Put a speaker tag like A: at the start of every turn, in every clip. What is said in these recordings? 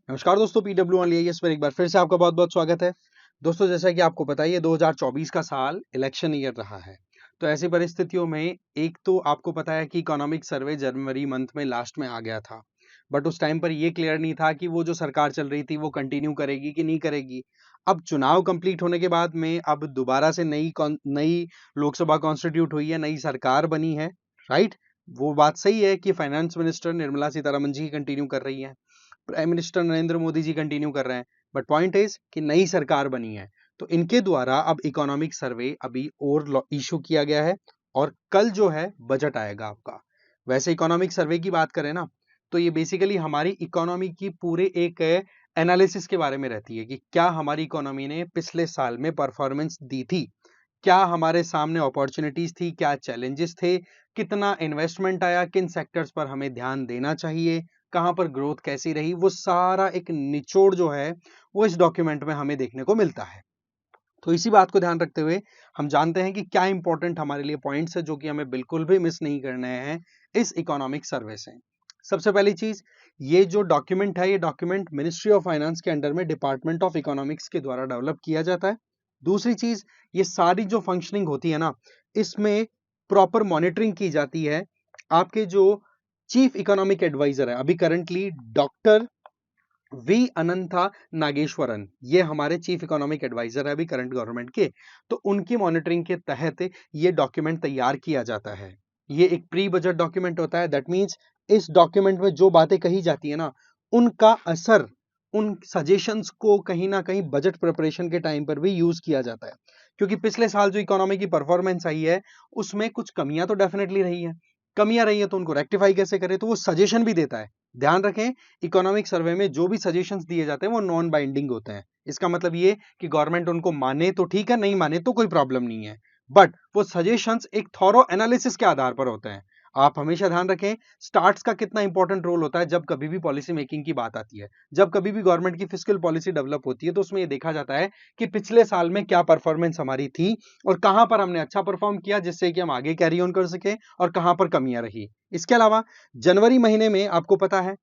A: नमस्कार दोस्तों, PW on IAS पर एक बार फिर से आपका बहुत बहुत स्वागत है। दोस्तों, जैसा कि आपको पता ही है 2024 का साल इलेक्शन ईयर रहा है। तो ऐसी परिस्थितियों में एक तो आपको पता है कि इकोनॉमिक सर्वे जनवरी मंथ में लास्ट में आ गया था, बट उस टाइम पर ये क्लियर नहीं था कि वो जो सरकार चल रही थी वो कंटिन्यू करेगी कि नहीं करेगी। अब चुनाव कंप्लीट होने के बाद में अब दोबारा से नई लोकसभा कॉन्स्टिट्यूट हुई है, नई सरकार बनी है, राइट। वो बात सही है कि finance minister Nirmala Sitharaman ji continue कर रही है, prime minister Narendra Modi ji continue कर रहे हैं। बट पॉइंट इज कि नई सरकार बनी है, तो इनके द्वारा अब इकोनॉमिक सर्वे अभी और इशू किया गया है और कल जो है बजट आएगा आपका। वैसे इकोनॉमिक सर्वे की बात करें ना, तो ये बेसिकली हमारी इकोनॉमी की पूरे एक एनालिसिस के बारे में रहती है कि क्या हमारी इकोनॉमी ने पिछले साल में परफॉर्मेंस दी थी, क्या हमारे सामने अपॉर्चुनिटीज थी, क्या चैलेंजेस थे, कितना इन्वेस्टमेंट आया, किन सेक्टर्स पर हमें ध्यान देना चाहिए, कहां पर ग्रोथ कैसी रही। वो सारा एक निचोड़ जो है वो इस डॉक्यूमेंट में हमें देखने को मिलता है। तो इसी बात को ध्यान रखते हुए हम जानते हैं कि क्या इंपॉर्टेंट हमारे लिए पॉइंट्स है जो कि हमें बिल्कुल भी मिस नहीं करने हैं इस इकोनॉमिक सर्वे से। सबसे पहली चीज, ये जो डॉक्यूमेंट है, ये डॉक्यूमेंट मिनिस्ट्री ऑफ फाइनेंस के अंडर में डिपार्टमेंट ऑफ इकोनॉमिक्स के द्वारा डेवलप किया जाता है। दूसरी चीज, ये सारी जो फंक्शनिंग होती है ना, इसमें प्रॉपर मॉनिटरिंग की जाती है। आपके जो चीफ इकोनॉमिक एडवाइजर है अभी currently, doctor V Anantha Nageswaran, ये हमारे चीफ इकोनॉमिक एडवाइजर है अभी करंट गवर्नमेंट के। तो उनकी मॉनिटरिंग के तहत ये डॉक्यूमेंट तैयार किया जाता है। ये एक प्री बजट डॉक्यूमेंट होता है। दैट मींस इस डॉक्यूमेंट में जो बातें कही जाती है ना, उनका असर, उन सजेशंस को कहीं ना कहीं बजट प्रिपरेशन के टाइम पर भी यूज किया जाता है। क्योंकि पिछले साल जो इकोनॉमी की परफॉर्मेंस आई है उसमें कुछ कमियां तो डेफिनेटली रही है। कमियां रही है तो उनको रेक्टिफाई कैसे करें, तो वो सजेशन भी देता है। ध्यान रखें, इकोनॉमिक सर्वे में जो भी सजेशंस दिए जाते हैं वो नॉन बाइंडिंग होते हैं। इसका मतलब ये कि गवर्नमेंट उनको माने तो ठीक है, नहीं माने तो कोई प्रॉब्लम नहीं है, बट वो सजेशंस एक थॉरो एनालिसिस के आधार पर होते हैं। आप हमेशा ध्यान रखें, स्टार्ट्स का कितना इंपॉर्टेंट रोल होता है जब कभी भी पॉलिसी मेकिंग की बात आती है। जब कभी भी गवर्नमेंट की फिस्कल पॉलिसी डेवलप होती है तो उसमें ये देखा जाता है कि पिछले साल में क्या परफॉर्मेंस हमारी थी और कहां पर हमने अच्छा परफॉर्म किया जिससे कि हम आगे कैरी ऑन कर सके, और कहां पर कमियां रही। इसके अलावा जनवरी महीने में आपको पता है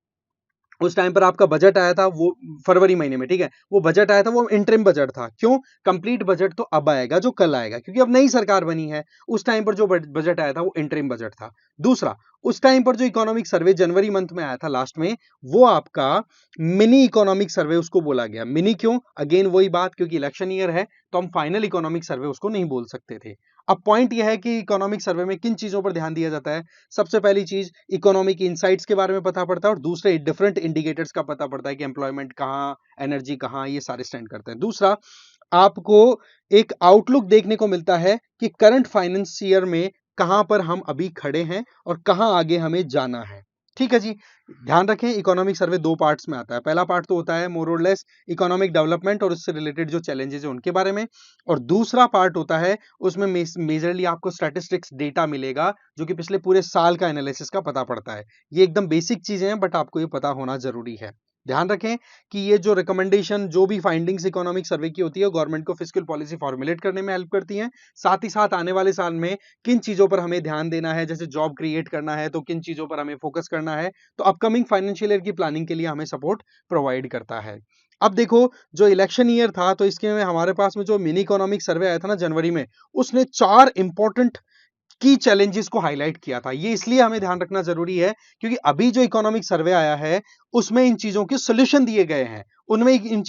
A: उस टाइम पर आपका बजट आया था, वो फरवरी महीने में, ठीक है, वो बजट आया था, वो इंटरिम बजट था। क्यों? कंप्लीट बजट तो अब आएगा जो कल आएगा, क्योंकि अब नई सरकार बनी है। उस टाइम पर जो बजट आया था वो इंटरिम बजट था। दूसरा, उस टाइम पर जो इकोनॉमिक सर्वे जनवरी मंथ में आया था लास्ट में, वो आपका मिनी इकोनॉमिक सर्वे उसको बोला गया। मिनी क्यों? अगेन वही बात, क्योंकि इलेक्शन ईयर है तो हम फाइनल इकोनॉमिक सर्वे उसको नहीं बोल सकते थे। अब पॉइंट यह है कि इकोनॉमिक सर्वे में किन चीजों पर ध्यान दिया जाता है। सबसे पहली चीज, इकोनॉमी की इनसाइट्स के बारे में पता पड़ता है, और दूसरे डिफरेंट इंडिकेटर्स का पता पड़ता है कि एम्प्लॉयमेंट कहाँ, एनर्जी कहाँ, ये सारे स्टैंड करते हैं। दूसरा, आपको एक आउटलुक देखने को मिलता है कि करंट फाइनेंस ईयर में कहां पर हम अभी खड़े हैं और कहां आगे हमें जाना है। ठीक है जी। ध्यान रखें, इकोनॉमिक सर्वे दो पार्ट्स में आता है। पहला पार्ट तो होता है मोर और लेस इकोनॉमिक डेवलपमेंट और उससे रिलेटेड जो चैलेंजेस है उनके बारे में, और दूसरा पार्ट होता है उसमें मेजरली आपको स्टैटिस्टिक्स डेटा मिलेगा जो कि पिछले पूरे साल का एनालिसिस का पता पड़ता है। ये एकदम बेसिक चीजें हैं, बट आपको ये पता होना जरूरी है। ध्यान रखें कि ये जो रिकमेंडेशन, जो भी फाइंडिंग्स इकोनॉमिक सर्वे की होती है, गवर्नमेंट को फिस्कल पॉलिसी फॉर्मुलेट करने में हेल्प करती हैं। साथ ही साथ आने वाले साल में किन चीजों पर हमें ध्यान देना है, जैसे जॉब क्रिएट करना है तो किन चीजों पर हमें फोकस करना है, तो अपकमिंग फाइनेंशियल ईयर की प्लानिंग के लिए हमें सपोर्ट प्रोवाइड करता है। अब देखो, जो इलेक्शन ईयर था तो इसके में हमारे पास में जो मिनी इकोनॉमिक सर्वे आया था ना जनवरी में, उसने 4 इंपॉर्टेंट की चैलेंजेस को हाईलाइट किया था। ये इसलिए हमें ध्यान रखना जरूरी है क्योंकि अभी जो इकोनॉमिक सर्वे आया है उसमें इन चीजों के सोल्यूशन दिए गए हैं। उनमें इन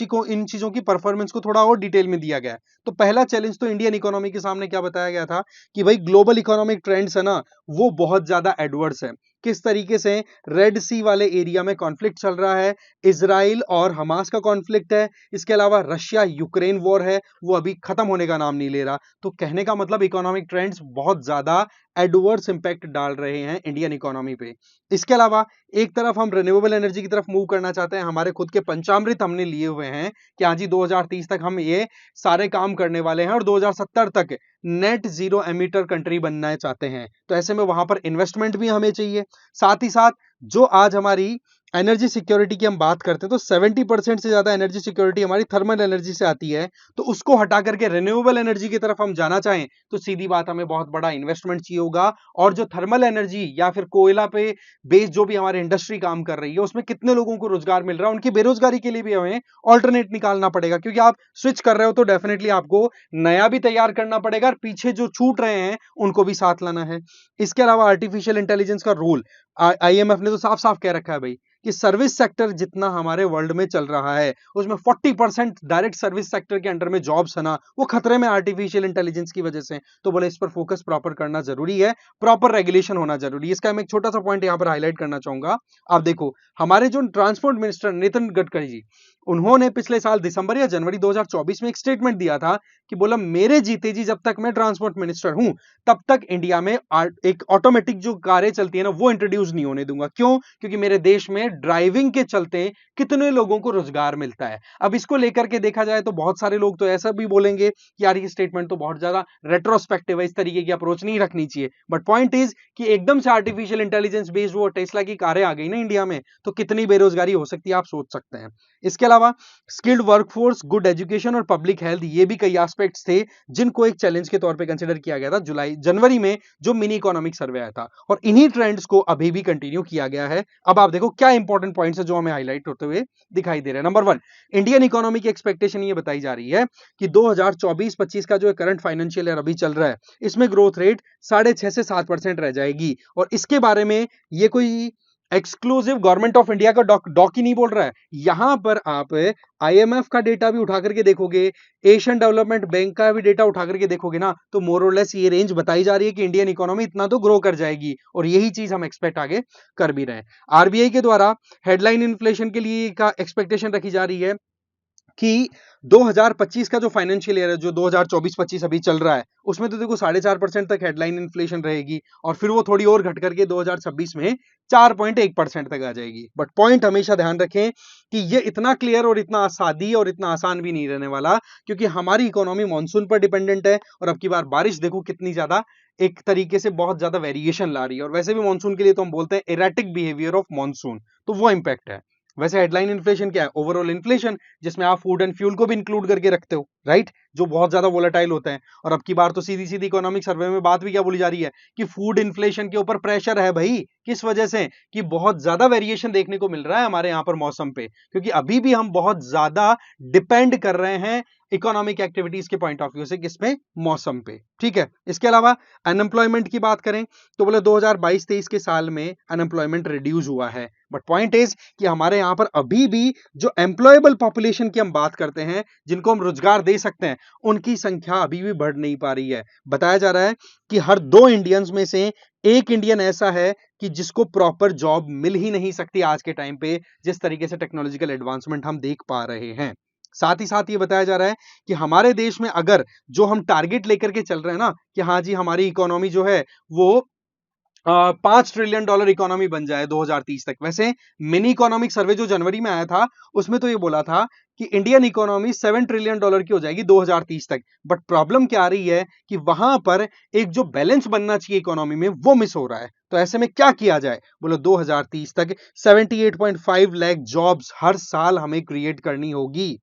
A: चीजों की परफॉर्मेंस को थोड़ा और डिटेल में दिया गया है। तो पहला चैलेंज तो इंडियन इकोनॉमी के सामने क्या बताया गया था कि भाई ग्लोबल इकोनॉमिक ट्रेंड्स है ना, वो बहुत ज्यादा एडवर्स है। किस तरीके से? रेड सी वाले एरिया में कॉन्फ्लिक्ट चल रहा है, इजराइल और हमास का कॉन्फ्लिक्ट है। इसके अलावा रशिया यूक्रेन वॉर है, वो अभी खत्म होने का नाम नहीं ले रहा। तो कहने का मतलब इकोनॉमिक ट्रेंड्स बहुत ज्यादा एडवर्स इंपैक्ट डाल रहे हैं इंडियन इकोनॉमी पे। इसके अलावा एक तरफ हम रिन्यूएबल एनर्जी की तरफ मूव करना चाहते हैं, हमारे खुद के पंचामृत हमने लिए हुए हैं कि हाँ जी 2030 तक हम ये सारे काम करने वाले हैं और 2070 तक नेट जीरो एमिटर कंट्री बनना चाहते हैं। तो ऐसे में वहां पर इन्वेस्टमेंट भी हमें चाहिए। साथ ही साथ जो आज हमारी एनर्जी सिक्योरिटी की हम बात करते हैं तो 70% से ज्यादा एनर्जी सिक्योरिटी हमारी थर्मल एनर्जी से आती है। तो उसको हटा करके रिन्यूएबल एनर्जी की तरफ हम जाना चाहें तो सीधी बात हमें बहुत बड़ा इन्वेस्टमेंट चाहिए होगा। और जो थर्मल एनर्जी या फिर कोयला पे बेस्ड जो भी हमारी इंडस्ट्री काम कर रही है उसमें कितने लोगों को रोजगार मिल रहा है, उनकी बेरोजगारी के लिए भी हमें ऑल्टरनेट निकालना पड़ेगा। क्योंकि आप स्विच कर रहे हो तो डेफिनेटली आपको नया भी तैयार करना पड़ेगा और पीछे जो छूट रहे हैं उनको भी साथ लाना है। इसके अलावा आर्टिफिशियल इंटेलिजेंस का रोल आईएमएफ ने तो साफ साफ कह रखा है भाई कि सर्विस सेक्टर जितना हमारे वर्ल्ड में चल रहा है उसमें 40% डायरेक्ट सर्विस सेक्टर के अंडर में जॉब्स है ना, वो खतरे में आर्टिफिशियल इंटेलिजेंस की वजह से। तो बोले इस पर फोकस प्रॉपर करना जरूरी है, प्रॉपर रेगुलेशन होना जरूरी है। इसका मैं एक छोटा सा पॉइंट यहां पर हाईलाइट करना चाहूंगा। आप देखो हमारे जो ट्रांसपोर्ट मिनिस्टर नितिन गडकरी जी, उन्होंने पिछले साल दिसंबर या जनवरी 2024 में एक स्टेटमेंट दिया था कि बोला मेरे जीते जी जब तक मैं ट्रांसपोर्ट मिनिस्टर हूं तब तक इंडिया में एक ऑटोमेटिक जो कारें चलती है ना वो इंट्रोड्यूस नहीं होने दूंगा। क्यों? क्योंकि मेरे देश में ड्राइविंग के चलते कितने लोगों को रोजगार मिलता है। अब इसको लेकर के देखा जाए तो बहुत सारे लोग तो ऐसा भी बोलेंगे कि यार ये स्टेटमेंट तो बहुत ज्यादा रेट्रोस्पेक्टिव है, इस तरीके की अप्रोच नहीं रखनी चाहिए। बट पॉइंट इज कि एकदम से आर्टिफिशियल इंटेलिजेंस बेस्ड वो टेस्ला की कारें आ गई ना इंडिया में, तो कितनी बेरोजगारी हो सकती है आप सोच सकते हैं। इसके अलावा स्किल्ड वर्कफोर्स, गुड एजुकेशन और पब्लिक हेल्थ, ये भी कई एस्पेक्ट्स थे जिनको एक चैलेंज के तौर पे कंसीडर किया गया था जनवरी में जो मिनी इकोनॉमिक सर्वे आया था। और इन्हीं ट्रेंड्स को अभी भी कंटिन्यू किया गया है। अब आप देखो क्या इंपॉर्टेंट पॉइंट्स है जो हमें हाईलाइट होते हुए दिखाई दे रहे हैं। नंबर 1, इंडियन इकोनॉमी की एक्सपेक्टेशन ये बताई जा रही है कि 2024-25 का जो करंट फाइनेंशियल ईयर अभी चल रहा है इसमें ग्रोथ रेट 6.5 से 7% रह जाएगी। और इसके बारे में ये कोई एक्सक्लूसिव गवर्नमेंट ऑफ इंडिया का डॉक ही नहीं बोल रहा है। यहां पर आप आईएमएफ का डेटा भी उठा करके देखोगे, एशियन डेवलपमेंट बैंक का भी डेटा उठा करके देखोगे ना, तो मोर और लेस ये रेंज बताई जा रही है कि इंडियन इकोनॉमी इतना तो ग्रो कर जाएगी। और यही चीज हम एक्सपेक्ट आगे कर भी रहे हैं। आरबीआई के द्वारा हेडलाइन इन्फ्लेशन के लिए का एक्सपेक्टेशन रखी जा रही है कि 2025 का जो फाइनेंशियल ईयर है, जो 2024-25 अभी चल रहा है, उसमें तो देखो 4.5% तक हेडलाइन इन्फ्लेशन रहेगी और फिर वो थोड़ी और घट करके 2026 में 4.1% तक आ जाएगी। बट पॉइंट हमेशा ध्यान रखें कि ये इतना क्लियर और इतना आसादी और इतना आसान भी नहीं रहने वाला, क्योंकि हमारी इकोनॉमी मानसून पर डिपेंडेंट है। और अब की बार बारिश देखो कितनी ज्यादा एक तरीके से बहुत ज्यादा वेरिएशन ला रही है। और वैसे भी मानसून के लिए तो हम बोलते हैं एरेटिक बिहेवियर ऑफ मानसून, तो वो इंपैक्ट है। वैसे हेडलाइन इन्फ्लेशन क्या है? ओवरऑल इन्फ्लेशन, जिसमें आप फूड एंड फ्यूल को भी इंक्लूड करके रखते हो, राइट, जो बहुत ज्यादा वोलेटाइल होता है। और अब की बार तो सीधी सीधी इकोनॉमिक सर्वे में बात भी क्या बोली जा रही है कि फूड इन्फ्लेशन के ऊपर प्रेशर है भाई। किस वजह से? कि बहुत ज्यादा वेरिएशन देखने को मिल रहा है हमारे यहाँ पर मौसम पे, क्योंकि अभी भी हम बहुत ज्यादा डिपेंड कर रहे हैं इकोनॉमिक एक्टिविटीज के पॉइंट ऑफ व्यू से, किसमें? मौसम पे। ठीक है। इसके अलावा अनएम्प्लॉयमेंट की बात करें तो बोले 2022-23 के साल में अनएम्प्लॉयमेंट रिड्यूस हुआ है। बट पॉइंट इज कि हमारे यहां पर अभी भी जो एम्प्लॉयबल पॉपुलेशन की हम बात करते हैं, जिनको हम रोजगार दे सकते हैं, उनकी संख्या अभी भी बढ़ नहीं पा रही है। बताया जा रहा है कि हर 2 इंडियंस में से एक इंडियन ऐसा है कि जिसको प्रॉपर जॉब मिल ही नहीं सकती आज के टाइम पे, जिस तरीके से टेक्नोलॉजिकल एडवांसमेंट हम देख पा रहे हैं। साथ ही साथ ये बताया जा रहा है कि हमारे देश में अगर जो हम टारगेट लेकर के चल रहे हैं ना कि हाँ जी हमारी इकोनॉमी जो है वो $5 ट्रिलियन इकोनॉमी बन जाए 2030 तक। वैसे मिनी इकोनॉमिक सर्वे जो जनवरी में आया था उसमें तो ये बोला था कि इंडियन इकोनॉमी $7 ट्रिलियन की हो जाएगी 2030 तक। बट प्रॉब्लम क्या आ रही है कि वहां पर एक जो बैलेंस बनना चाहिए इकोनॉमी में वो मिस हो रहा है। तो ऐसे में क्या किया जाए? बोलो 2030 तक 78.5 लाख जॉब्स हर साल हमें क्रिएट करनी होगी।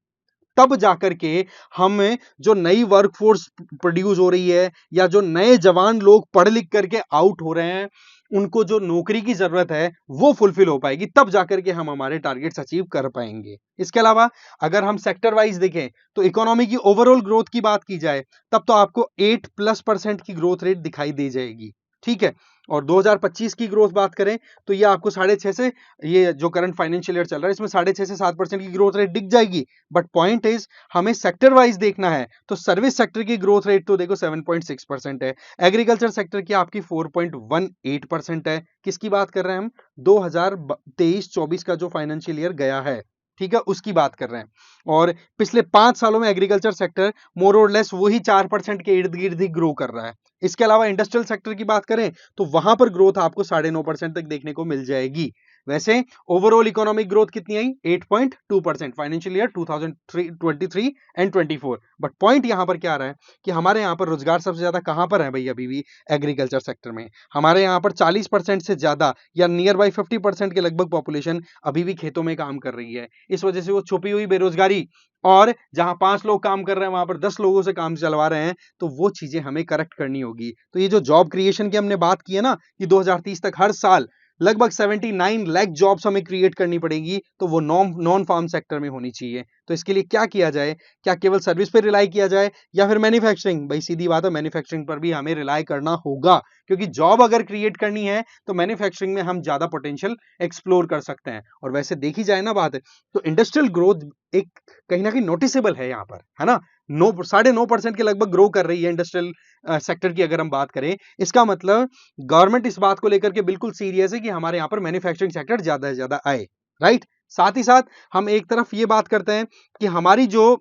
A: तब जाकर के हम जो नई वर्कफोर्स प्रोड्यूस हो रही है या जो नए जवान लोग पढ़ लिख करके आउट हो रहे हैं, उनको जो नौकरी की जरूरत है वो फुलफिल हो पाएगी, तब जाकर के हम हमारे टारगेट्स अचीव कर पाएंगे। इसके अलावा अगर हम सेक्टर वाइज देखें तो इकोनॉमी की ओवरऑल ग्रोथ की बात की जाए तब तो आपको 8+% की ग्रोथ रेट दिखाई दे जाएगी। ठीक है। और 2025 की ग्रोथ बात करें तो ये आपको 6.5 से, ये जो करंट फाइनेंशियल ईयर चल रहा है इसमें 6.5 से 7% की ग्रोथ रेट दिख जाएगी। बट पॉइंट इज हमें सेक्टर वाइज देखना है तो सर्विस सेक्टर की ग्रोथ रेट तो देखो 7.6% है, एग्रीकल्चर सेक्टर की आपकी 4.18% है। किसकी बात कर रहे हैं हम? 2023-24 का जो फाइनेंशियल ईयर गया है, ठीक है, उसकी बात कर रहे हैं। और पिछले 5 सालों में एग्रीकल्चर सेक्टर मोर और लेस वही 4% के इर्द गिर्द ही ग्रो कर रहा है। इसके अलावा इंडस्ट्रियल सेक्टर की बात करें तो वहां पर ग्रोथ आपको 9.5% तक देखने को मिल जाएगी। वैसे ओवरऑल इकोनॉमिक ग्रोथ कितनी आई? 8.2% financial year 2023 and 24। But point यहां पर क्या आ रहा है कि हमारे यहां पर रोजगार सबसे ज्यादा कहां पर है भाई? अभी भी एग्रीकल्चर सेक्टर में। हमारे यहां पर 40% से ज्यादा या नियर बाई 50% के लगभग पॉपुलेशन अभी भी खेतों में काम कर रही है। इस वजह से वो छुपी हुई बेरोजगारी, और जहां 5 लोग काम कर रहे हैं वहां पर 10 लोगों से काम चलवा रहे हैं, तो वो चीजें हमें करेक्ट करनी होगी। तो ये जो जॉब क्रिएशन की हमने बात की है ना कि 2030 तक हर साल लगभग 79 लाख जॉब्स हमें क्रिएट करनी पड़ेगी, तो वो नॉन फार्म सेक्टर में होनी चाहिए। तो इसके लिए क्या किया जाए? क्या केवल सर्विस पे रिलाई किया जाए या फिर मैन्युफैक्चरिंग? भाई सीधी बात है, मैन्युफैक्चरिंग पर भी हमें रिलाई करना होगा, क्योंकि जॉब अगर क्रिएट करनी है तो मैन्युफैक्चरिंग में हम ज्यादा पोटेंशियल एक्सप्लोर कर सकते हैं। और वैसे देखी जाए ना बात, तो इंडस्ट्रियल ग्रोथ एक कहीं ना कहीं नोटिसेबल है यहाँ पर, है ना। 9.5% के लगभग ग्रो कर रही है इंडस्ट्रियल सेक्टर की अगर हम बात करें। इसका मतलब गवर्नमेंट इस बात को लेकर के बिल्कुल सीरियस है कि हमारे यहाँ पर मैन्युफैक्चरिंग सेक्टर ज्यादा से ज्यादा आए, राइट। साथ ही साथ हम एक तरफ ये बात करते हैं कि हमारी जो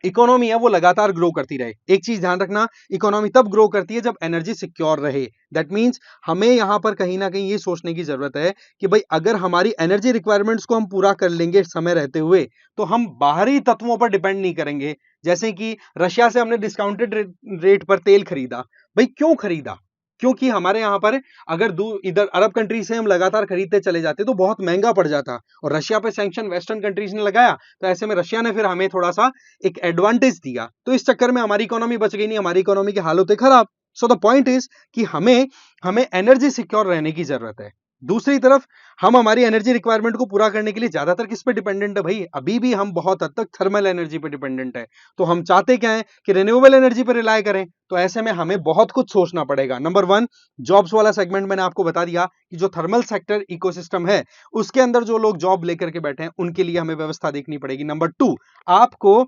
A: इकोनॉमी है वो लगातार ग्रो करती रहे। एक चीज ध्यान रखना, इकोनॉमी तब ग्रो करती है जब एनर्जी सिक्योर रहे। दैट मींस हमें यहां पर कहीं ना कहीं ये सोचने की जरूरत है कि भाई अगर हमारी एनर्जी रिक्वायरमेंट्स को हम पूरा कर लेंगे समय रहते हुए, तो हम बाहरी तत्वों पर डिपेंड नहीं करेंगे। जैसे कि रशिया से हमने डिस्काउंटेड रेट पर तेल खरीदा। भाई क्यों खरीदा? क्योंकि हमारे यहां पर अगर इधर अरब कंट्री से हम लगातार खरीदते चले जाते तो बहुत महंगा पड़ जाता, और रशिया पे सैंक्शन वेस्टर्न कंट्रीज ने लगाया, तो ऐसे में रशिया ने फिर हमें थोड़ा सा एक एडवांटेज दिया, तो इस चक्कर में हमारी इकोनॉमी बच गई नहीं, हमारी इकोनॉमी की हालत है खराब। सो द पॉइंट इज कि हमें हमें एनर्जी सिक्योर रहने की जरूरत है। दूसरी तरफ हम हमारी एनर्जी रिक्वायरमेंट को पूरा करने के लिए ज्यादातर किस पे डिपेंडेंट है भाई? अभी भी हम बहुत हद तक थर्मल एनर्जी पे डिपेंडेंट है। तो हम चाहते क्या है कि रिन्यूएबल एनर्जी पे रिलाय करें। तो ऐसे में हमें बहुत कुछ सोचना पड़ेगा। नंबर 1, जॉब्स वाला सेगमेंट मैंने आपको बता दिया कि जो थर्मल सेक्टर इकोसिस्टम है उसके अंदर जो लोग जॉब लेकर के बैठे हैं उनके लिए हमें व्यवस्था देखनी पड़ेगी। नंबर 2, आपको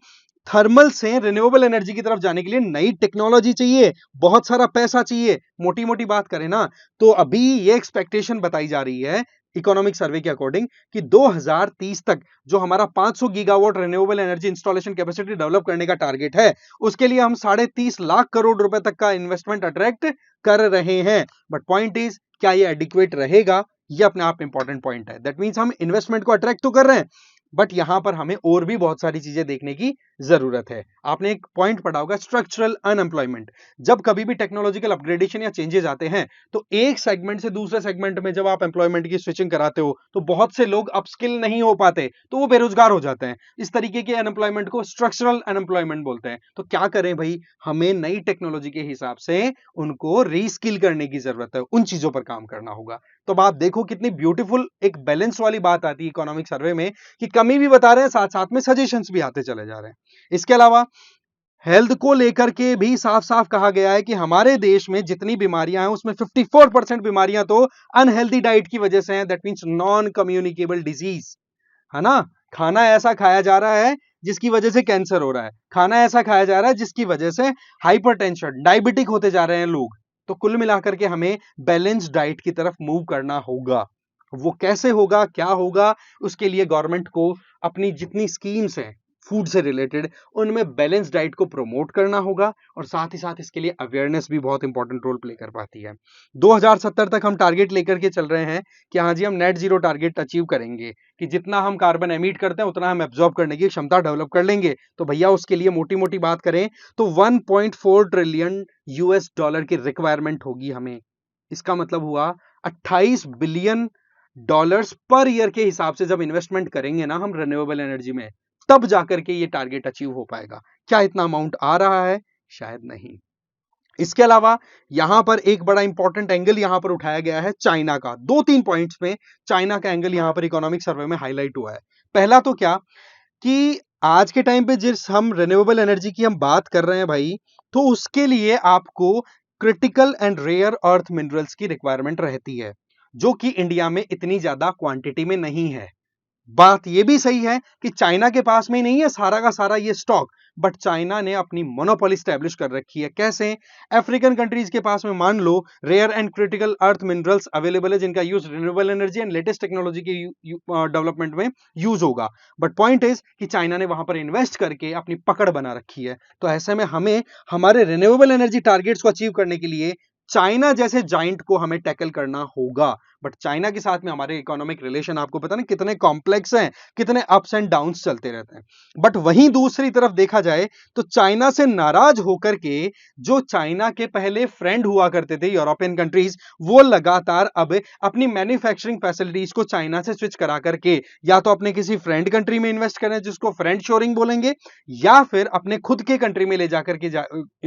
A: थर्मल से रिन्यूएबल एनर्जी की तरफ जाने के लिए नई टेक्नोलॉजी चाहिए, बहुत सारा पैसा चाहिए। मोटी मोटी बात करें ना, तो अभी ये एक्सपेक्टेशन बताई जा रही है इकोनॉमिक सर्वे के अकॉर्डिंग कि 2030 तक जो हमारा 500 gigawatt renewable energy installation capacity develop करने का टारगेट है, उसके लिए हम 30.5 लाख करोड़ रुपए तक का इन्वेस्टमेंट अट्रैक्ट कर रहे हैं। बट पॉइंट इज, क्या ये एडिक्वेट रहेगा? ये अपने आप इंपॉर्टेंट पॉइंट है। दैट मींस हम इन्वेस्टमेंट को अट्रैक्ट तो कर रहे हैं, बट यहां पर हमें और भी बहुत सारी चीजें देखने की जरूरत है। आपने एक पॉइंट पढ़ा होगा, स्ट्रक्चरल अनएम्प्लॉयमेंट। जब कभी भी टेक्नोलॉजिकल अपग्रेडेशन या चेंजेस आते हैं, तो एक सेगमेंट से दूसरे सेगमेंट में जब आप एम्प्लॉयमेंट की स्विचिंग कराते हो, तो बहुत से लोग अपस्किल नहीं हो पाते, तो वो बेरोजगार हो जाते हैं। इस तरीके के अनएम्प्लॉयमेंट को स्ट्रक्चरल अनएम्प्लॉयमेंट बोलते हैं। तो क्या करें भाई? हमें नई टेक्नोलॉजी के हिसाब से उनको रीस्किल करने की जरूरत है, उन चीजों पर काम करना होगा। तो आप देखो कितनी ब्यूटीफुल एक बैलेंस वाली बात आती है इकोनॉमिक सर्वे में, कि कमी भी बता रहे हैं, साथ साथ में सजेशंस भी आते चले जा रहे हैं। इसके अलावा हेल्थ को लेकर के भी साफ साफ कहा गया है कि हमारे देश में जितनी बीमारियां हैं उसमें 54% बीमारियां तो अनहेल्दी डाइट की वजह से हैं। That means non communicable disease, है ना। खाना ऐसा खाया जा रहा है जिसकी वजह से कैंसर हो रहा है, खाना ऐसा खाया जा रहा है जिसकी वजह से हाइपरटेंशन, डायबिटिक होते जा रहे हैं लोग। तो कुल मिलाकर के हमें बैलेंस डाइट की तरफ मूव करना होगा। वो कैसे होगा, क्या होगा? उसके लिए गवर्नमेंट को अपनी जितनी स्कीम्स हैं फूड से रिलेटेड, उनमें बैलेंस डाइट को प्रमोट करना होगा, और साथ ही साथ इसके लिए अवेयरनेस भी बहुत इंपॉर्टेंट रोल प्ले कर पाती है। 2070 तक हम टारगेट लेकर के चल रहे हैं कि हाँ जी हम नेट जीरो टारगेट अचीव करेंगे, कि जितना हम कार्बन एमिट करते हैं उतना हम एब्जॉर्ब करने की क्षमता डेवलप कर लेंगे। तो भैया उसके लिए मोटी मोटी बात करें तो 1.4 ट्रिलियन यूएस डॉलर की रिक्वायरमेंट होगी हमें। इसका मतलब हुआ 28 बिलियन डॉलर्स पर ईयर के हिसाब से जब इन्वेस्टमेंट करेंगे ना हम रिन्यूएबल एनर्जी में, तब जाकर के ये टारगेट अचीव हो पाएगा। क्या इतना अमाउंट आ रहा है? शायद नहीं। इसके अलावा यहां पर एक बड़ा इंपॉर्टेंट एंगल यहां पर उठाया गया है चाइना का। 2-3 पॉइंट्स में चाइना का एंगल यहां पर इकोनॉमिक सर्वे में हाईलाइट हुआ है। पहला तो क्या कि आज के टाइम पे जिस हम रिन्यूएबल एनर्जी की हम बात कर रहे हैं भाई, तो उसके लिए आपको critical and rare earth minerals की रिक्वायरमेंट रहती है, जो कि इंडिया में इतनी ज्यादा क्वांटिटी में नहीं है। बात यह भी सही है कि चाइना के पास में ही नहीं है सारा का सारा ये स्टॉक, बट चाइना ने अपनी मोनोपोली स्टैब्लिश कर रखी है। कैसे? अफ्रीकन कंट्रीज के पास में मान लो rare and critical earth minerals available है, जिनका use renewable energy and latest technology के डेवलपमेंट में यूज होगा। बट पॉइंट इज कि चाइना ने वहां पर इन्वेस्ट करके अपनी पकड़ बना रखी है। तो ऐसे में हमें हमारे रिन्यूएबल एनर्जी टारगेट्स को अचीव करने के लिए चाइना जैसे जाइंट को हमें टैकल करना होगा। बट चाइना के साथ में हमारे इकोनॉमिक रिलेशन आपको पता ना कितने कॉम्प्लेक्स हैं, कितने अप्स एंड डाउन्स चलते रहते हैं। बट वहीं दूसरी तरफ देखा जाए तो चाइना से नाराज होकर के जो चाइना के पहले फ्रेंड हुआ करते थे यूरोपियन कंट्रीज, वो लगातार अब अपनी मैन्युफैक्चरिंग फैसिलिटीज को चाइना से स्विच करा करके या तो अपने किसी फ्रेंड कंट्री में इन्वेस्ट कर रहे हैं जिसको फ्रेंड शोरिंग बोलेंगे, या फिर अपने खुद के कंट्री में ले जाकर के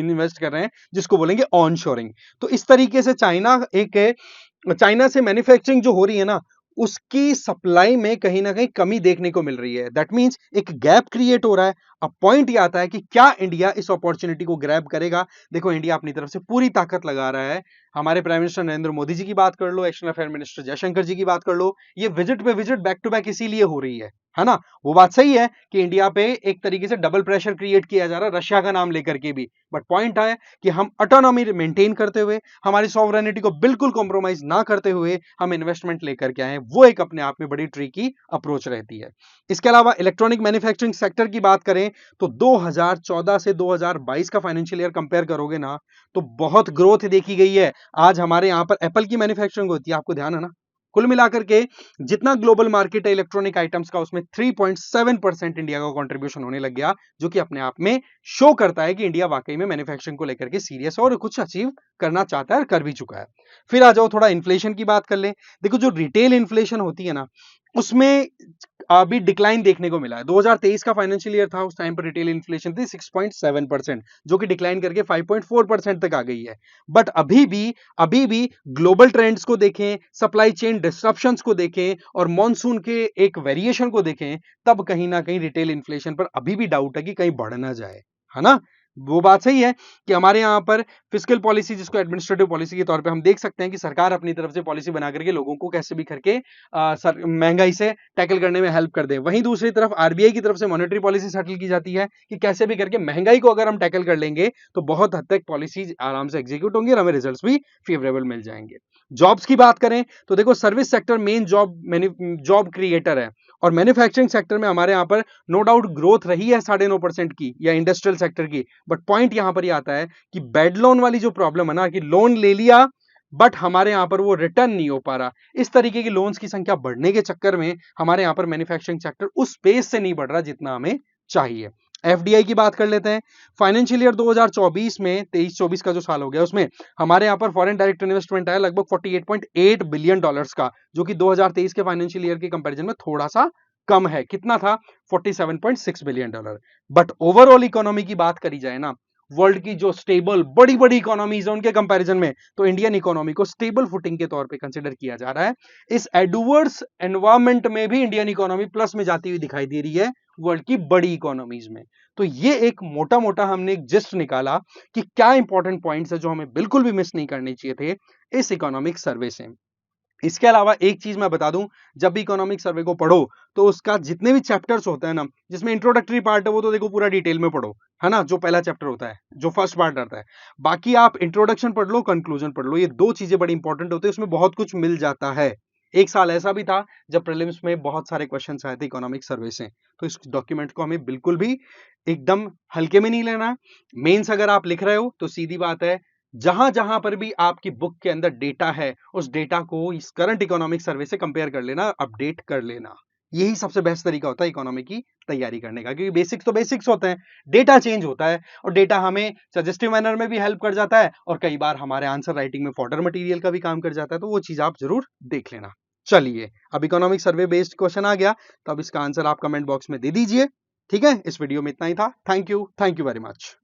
A: इन्वेस्ट कर रहे हैं जिसको बोलेंगे ऑन शोरिंग। तो इस तरीके से चाइना से मैन्युफैक्चरिंग जो हो रही है ना, उसकी सप्लाई में कहीं ना कहीं कमी देखने को मिल रही है। दैट मींस एक गैप क्रिएट हो रहा है। अब पॉइंट ये आता है कि क्या इंडिया इस अपॉर्चुनिटी को ग्रैब करेगा। देखो, इंडिया अपनी तरफ से पूरी ताकत लगा रहा है। हमारे प्राइम मिनिस्टर नरेंद्र मोदी जी की बात कर लो, एक्सटर्नल अफेयर मिनिस्टर जयशंकर जी की बात कर लो, ये विजिट पे विजिट बैक टू बैक इसीलिए हो रही है ना। वो बात सही है कि इंडिया पे एक तरीके से डबल प्रेशर क्रिएट किया जा रहा है रशिया का नाम लेकर के भी। बट पॉइंट है कि हम ऑटोनॉमी मेंटेन करते हुए, हमारी सॉवरेनिटी को बिल्कुल कॉम्प्रोमाइज ना करते हुए हम इन्वेस्टमेंट लेकर के आए, वो एक अपने आप में बड़ी ट्रिकी अप्रोच रहती है। इसके अलावा इलेक्ट्रॉनिक मैन्युफैक्चरिंग सेक्टर की बात करें तो 2014 से 2022 का फाइनेंशियल ईयर कंपेयर करोगे ना, तो बहुत ग्रोथ देखी गई है। आज हमारे यहां पर एप्पल की मैन्युफैक्चरिंग होती है, आपको ध्यान है ना। कुल मिलाकर के जितना ग्लोबल मार्केट है इलेक्ट्रॉनिक आइटम्स का, उसमें 3.7% इंडिया का कंट्रीब्यूशन होने लग गया, जो कि अपने आप में शो करता है कि इंडिया वाकई में मैन्युफैक्चरिंग को लेकर के सीरियस है और कुछ अचीव करना चाहता है और कर भी चुका है। फिर आ जाओ थोड़ा इन्फ्लेशन की बात कर ले। देखो, जो रिटेल इन्फ्लेशन होती है ना, उसमें अभी डिक्लाइन देखने को मिला है। 2023 का फाइनेंशियल ईयर था, उस टाइम पर रिटेल इन्फ्लेशन थी 6.7%, जो कि डिक्लाइन करके 5.4% तक आ गई है। बट अभी भी ग्लोबल ट्रेंड्स को देखें, सप्लाई चेन डिस्ट्रप्शंस को देखें और मॉनसून के एक वेरिएशन को देखें, तब कहीं ना कहीं रिटेल इन्फ्लेशन पर अभी भी डाउट है कि कहीं बढ़ ना जाए, है ना। वो बात सही है कि हमारे यहां पर फिस्कल पॉलिसी, जिसको एडमिनिस्ट्रेटिव पॉलिसी के तौर पे हम देख सकते हैं कि सरकार अपनी तरफ से पॉलिसी बना करके लोगों को कैसे भी करके महंगाई से टैकल करने में हेल्प कर दे। वहीं दूसरी तरफ आरबीआई की तरफ से मॉनेटरी पॉलिसी सेटल की जाती है कि कैसे भी करके महंगाई को अगर हम टैकल कर लेंगे तो बहुत हद तक पॉलिसीज आराम से एग्जीक्यूट होंगी और हमें रिजल्ट्स भी फेवरेबल मिल जाएंगे। जॉब्स की बात करें तो देखो, service sector main job creator है और मैन्युफैक्चरिंग सेक्टर में हमारे यहां पर नो डाउट ग्रोथ रही है 9.5% की, या इंडस्ट्रियल सेक्टर की। बट पॉइंट यहां पर ये आता है कि बेड लोन वाली जो प्रॉब्लम है ना, कि लोन ले लिया बट हमारे यहां पर वो रिटर्न नहीं हो पा रहा, इस तरीके की लोन्स की संख्या बढ़ने के चक्कर में हमारे यहां पर मैन्युफैक्चरिंग सेक्टर उस पेस से नहीं बढ़ रहा जितना हमें चाहिए। एफडीआई की बात कर लेते हैं। फाइनेंशियल ईयर 2024 में 23-24 का जो साल हो गया, उसमें हमारे यहां पर फॉरेन डायरेक्ट इन्वेस्टमेंट आया लगभग $48.8 बिलियन का, जो कि 2023 के फाइनेंशियल ईयर के कंपैरिजन में थोड़ा सा कम है। कितना था? $47.6 बिलियन। बट ओवरऑल इकोनॉमी की बात करी जाए ना, वर्ल्ड की जो स्टेबल बड़ी बड़ी इकोनॉमीज है उनके कंपैरिजन में, तो इंडियन इकोनॉमी को स्टेबल फुटिंग के तौर पे कंसीडर किया जा रहा है। इस एडवर्स एनवायरमेंट में भी इंडियन इकोनॉमी प्लस में जाती हुई दिखाई दे रही है वर्ल्ड की बड़ी इकोनॉमीज में। तो ये एक मोटा मोटा हमने एक जिस्ट निकाला कि क्या इंपॉर्टेंट पॉइंट्स है जो हमें बिल्कुल भी मिस नहीं करने चाहिए थे इस इकोनॉमिक सर्वे से। इसके अलावा एक चीज मैं बता दूं, जब भी इकोनॉमिक सर्वे को पढ़ो तो उसका जितने भी चैप्टर्स होते हैं ना, जिसमें इंट्रोडक्टरी पार्ट है वो तो देखो पूरा डिटेल में पढ़ो, है ना, जो पहला चैप्टर होता है, जो फर्स्ट पार्ट रहता है। बाकी आप इंट्रोडक्शन पढ़ लो, कंक्लूजन पढ़ लो, ये दो चीजें बड़ी इंपॉर्टेंट होती है, उसमें बहुत कुछ मिल जाता है। एक साल ऐसा भी था जब प्रीलिम्स में बहुत सारे क्वेश्चन आए थे इकोनॉमिक सर्वे से, तो इस डॉक्यूमेंट को हमें बिल्कुल भी एकदम हल्के में नहीं लेना। मेंस अगर आप लिख रहे हो तो सीधी बात है, जहां जहां पर भी आपकी बुक के अंदर डेटा है, उस डेटा को इस करंट इकोनॉमिक सर्वे से कंपेयर कर लेना, अपडेट कर लेना। यही सबसे बेस्ट तरीका होता है इकोनॉमी की तैयारी करने का, क्योंकि बेसिक्स तो बेसिक्स होते हैं, डेटा चेंज होता है और डेटा हमें सजेस्टिव मैनर में भी हेल्प कर जाता है और कई बार हमारे आंसर राइटिंग में फॉर्डर मटेरियल का भी काम कर जाता है, तो वो चीज आप जरूर देख लेना। चलिए, अब इकोनॉमिक सर्वे बेस्ड क्वेश्चन आ गया, तो अब इसका आंसर आप कमेंट बॉक्स में दे दीजिए। ठीक है, इस वीडियो में इतना ही था। Thank you very much.